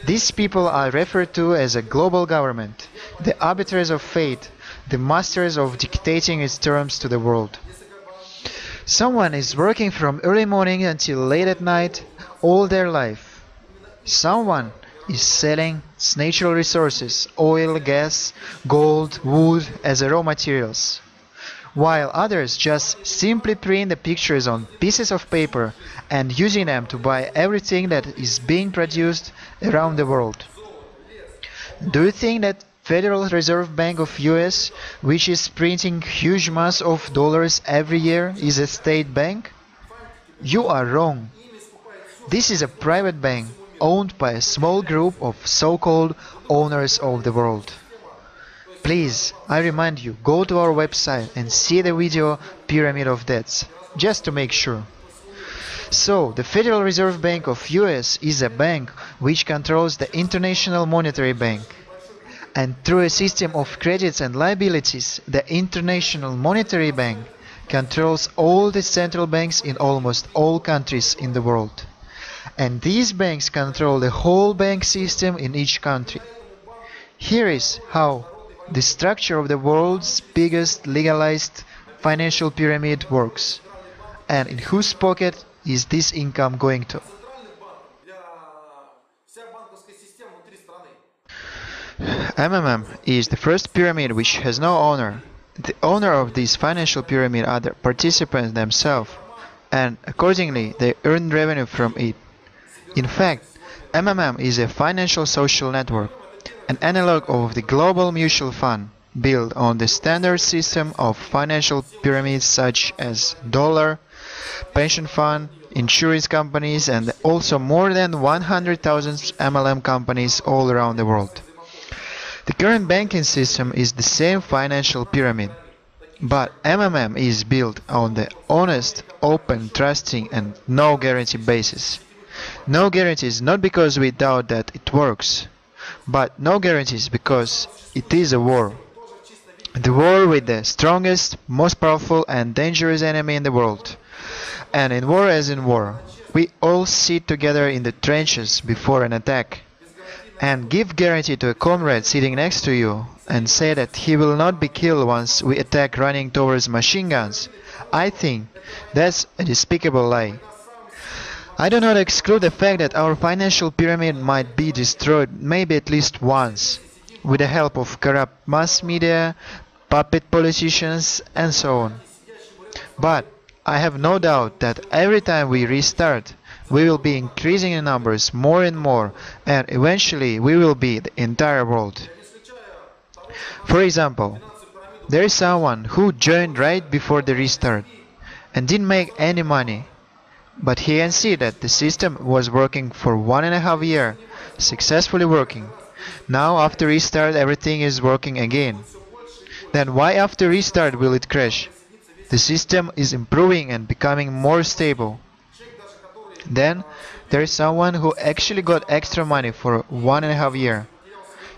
These people are referred to as a global government, the arbiters of fate, the masters of dictating its terms to the world. Someone is working from early morning until late at night all their life. Someone is selling its natural resources, oil, gas, gold, wood as raw materials, while others just simply print the pictures on pieces of paper and using them to buy everything that is being produced around the world. Do you think that Federal Reserve Bank of US, which is printing huge mass of dollars every year, is a state bank? You are wrong. This is a private bank owned by a small group of so-called owners of the world. Please, I remind you, go to our website and see the video Pyramid of Debts, just to make sure. So, the Federal Reserve Bank of US is a bank which controls the International Monetary Bank. And through a system of credits and liabilities, the International Monetary Bank controls all the central banks in almost all countries in the world. And these banks control the whole bank system in each country. Here is how the structure of the world's biggest legalized financial pyramid works, and in whose pocket is this income going to. MMM is the first pyramid which has no owner. The owner of this financial pyramid are the participants themselves, and accordingly they earn revenue from it. In fact, MMM is a financial social network, an analog of the global mutual fund, built on the standard system of financial pyramids such as dollar, pension fund, insurance companies, and also more than 100,000 MLM companies all around the world. The current banking system is the same financial pyramid, but MMM is built on the honest, open, trusting and no guarantee basis. No guarantees not because we doubt that it works, but no guarantees because it is a war. The war with the strongest, most powerful and dangerous enemy in the world. And in war as in war, we all sit together in the trenches before an attack, and give guarantee to a comrade sitting next to you, and say that he will not be killed once we attack running towards machine guns. I think that's a despicable lie. I do not exclude the fact that our financial pyramid might be destroyed maybe at least once, with the help of corrupt mass media, puppet politicians and so on. But I have no doubt that every time we restart, we will be increasing in numbers more and more, and eventually we will be the entire world. For example, there is someone who joined right before the restart and didn't make any money, but he can see that the system was working for 1.5 years, successfully working. Now after restart everything is working again. Then why after restart will it crash? The system is improving and becoming more stable. Then there is someone who actually got extra money for 1.5 years,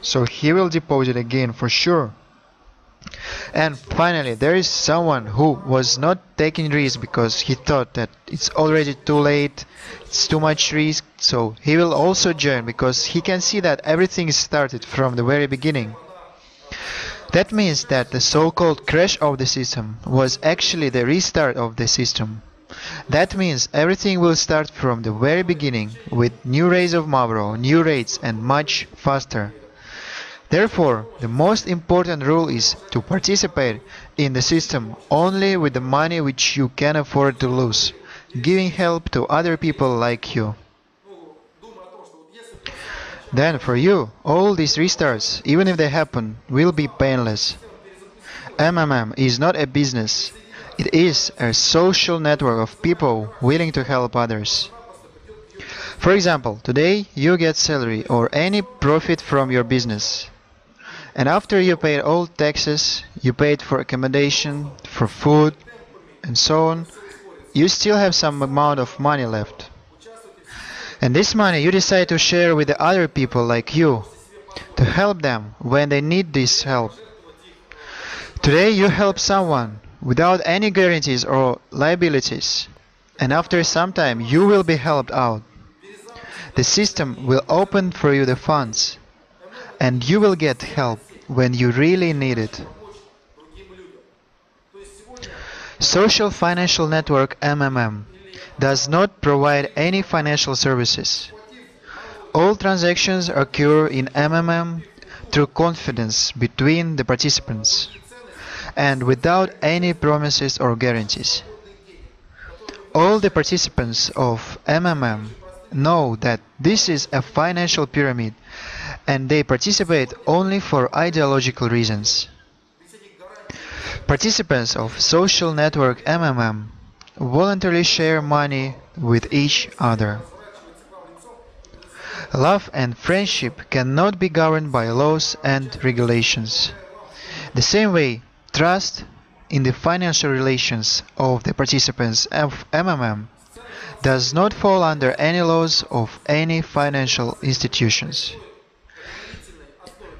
so he will deposit again for sure. And finally there is someone who was not taking risk because he thought that it's already too late, it's too much risk, so he will also join because he can see that everything started from the very beginning. That means that the so-called crash of the system was actually the restart of the system. That means everything will start from the very beginning with new rays of Mavro, new rates and much faster. Therefore, the most important rule is to participate in the system only with the money which you can afford to lose, giving help to other people like you. Then for you, all these restarts, even if they happen, will be painless. MMM is not a business. It is a social network of people willing to help others. For example, today you get salary or any profit from your business. And after you paid all taxes, you paid for accommodation, for food, and so on, you still have some amount of money left. And this money you decide to share with the other people like you, to help them when they need this help. Today you help someone without any guarantees or liabilities, and after some time you will be helped out. The system will open for you the funds, and you will get help when you really need it. Social Financial Network MMM does not provide any financial services. All transactions occur in MMM through confidence between the participants and without any promises or guarantees. All the participants of MMM know that this is a financial pyramid and they participate only for ideological reasons. Participants of social network MMM voluntarily share money with each other. Love and friendship cannot be governed by laws and regulations. The same way, trust in the financial relations of the participants of MMM does not fall under any laws of any financial institutions.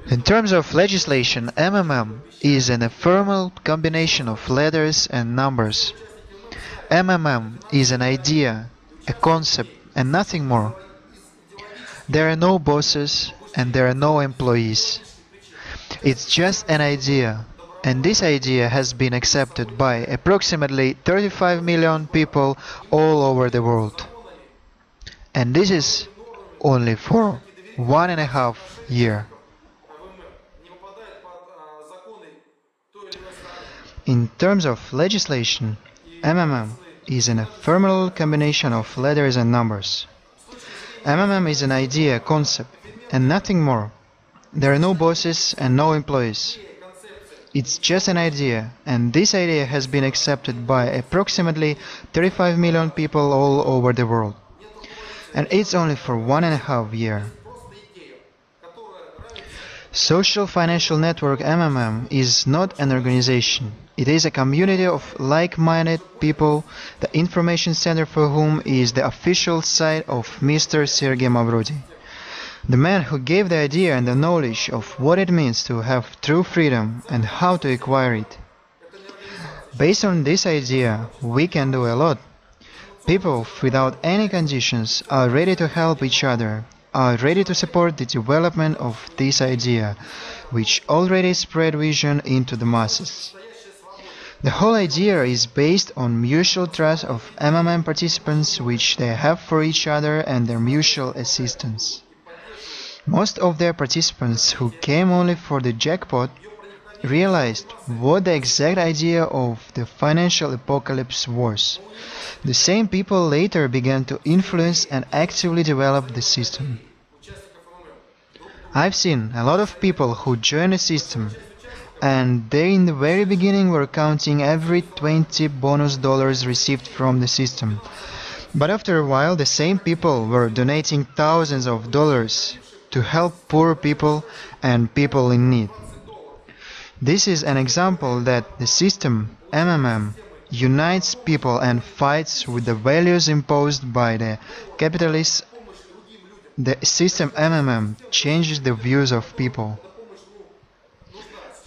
In terms of legislation, MMM is an ephemeral combination of letters and numbers. MMM is an idea, a concept, and nothing more. There are no bosses and there are no employees. It's just an idea, and this idea has been accepted by approximately 35 million people all over the world. And this is only for 1.5 years. In terms of legislation, MMM is an ephemeral combination of letters and numbers. MMM is an idea, concept, and nothing more. There are no bosses and no employees. It's just an idea, and this idea has been accepted by approximately 35 million people all over the world. And it's only for 1.5 years. Social Financial Network MMM is not an organization. It is a community of like-minded people, the information center for whom is the official site of Mr. Sergey Mavrodi, the man who gave the idea and the knowledge of what it means to have true freedom and how to acquire it. Based on this idea, we can do a lot. People without any conditions are ready to help each other, are ready to support the development of this idea, which already spread vision into the masses. The whole idea is based on mutual trust of MMM participants which they have for each other and their mutual assistance. Most of their participants who came only for the jackpot realized what the exact idea of the financial apocalypse was. The same people later began to influence and actively develop the system. I've seen a lot of people who joined the system, and they in the very beginning were counting every 20 bonus dollars received from the system. But after a while, the same people were donating thousands of dollars to help poor people and people in need. This is an example that the system, MMM, unites people and fights with the values imposed by the capitalists. The system MMM changes the views of people.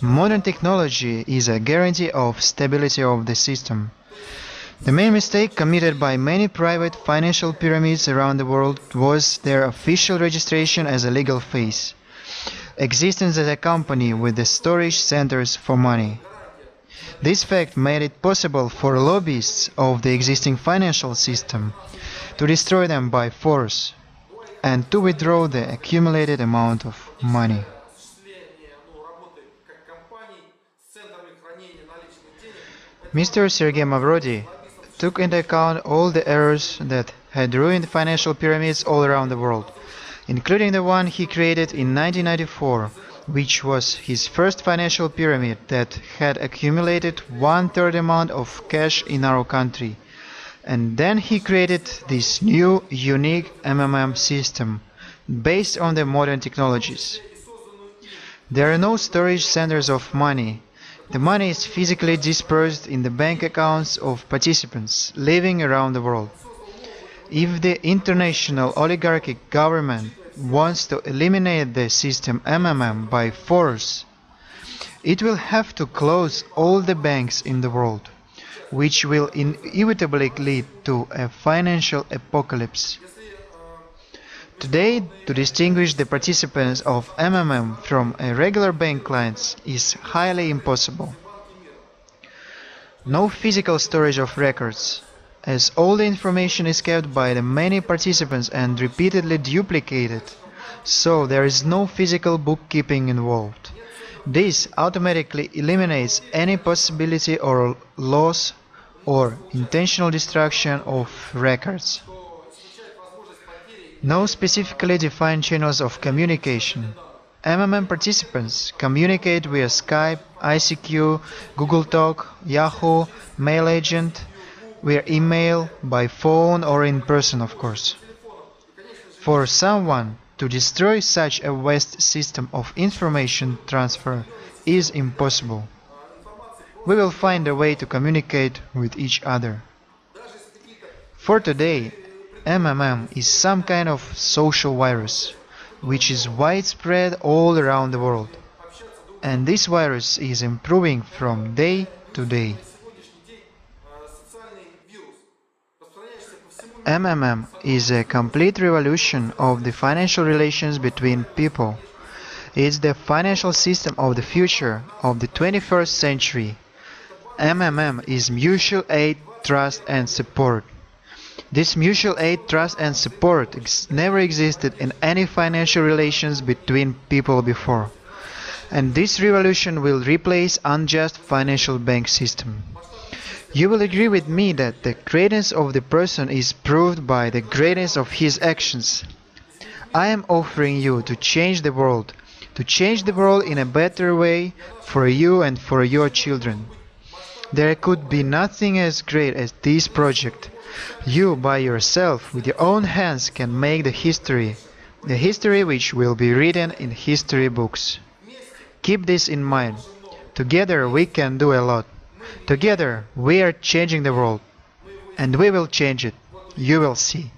Modern technology is a guarantee of stability of the system. The main mistake committed by many private financial pyramids around the world was their official registration as a legal face, existence as a company with the storage centers for money. This fact made it possible for lobbyists of the existing financial system to destroy them by force and to withdraw the accumulated amount of money. Mr. Sergey Mavrodi took into account all the errors that had ruined financial pyramids all around the world, including the one he created in 1994, which was his first financial pyramid that had accumulated 1/3 amount of cash in our country. And then he created this new, unique MMM system based on the modern technologies. There are no storage centers of money. The money is physically dispersed in the bank accounts of participants living around the world. If the international oligarchic government wants to eliminate the system MMM by force, it will have to close all the banks in the world, which will inevitably lead to a financial apocalypse. Today, to distinguish the participants of MMM from a regular bank clients is highly impossible. No physical storage of records, as all the information is kept by the many participants and repeatedly duplicated, so there is no physical bookkeeping involved. This automatically eliminates any possibility or loss or intentional destruction of records. No specifically defined channels of communication. MMM participants communicate via Skype, ICQ, Google Talk, Yahoo, Mail Agent, via email, by phone or in person, of course. For someone to destroy such a vast system of information transfer is impossible. We will find a way to communicate with each other. For today, MMM is some kind of social virus, which is widespread all around the world. And this virus is improving from day to day. MMM is a complete revolution of the financial relations between people. It's the financial system of the future of the 21st century. MMM is mutual aid, trust and support. This mutual aid, trust and support never existed in any financial relations between people before. And this revolution will replace unjust financial bank system. You will agree with me that the greatness of the person is proved by the greatness of his actions. I am offering you to change the world in a better way for you and for your children. There could be nothing as great as this project. You by yourself, with your own hands, can make the history which will be written in history books. Keep this in mind. Together we can do a lot. Together we are changing the world. And we will change it. You will see.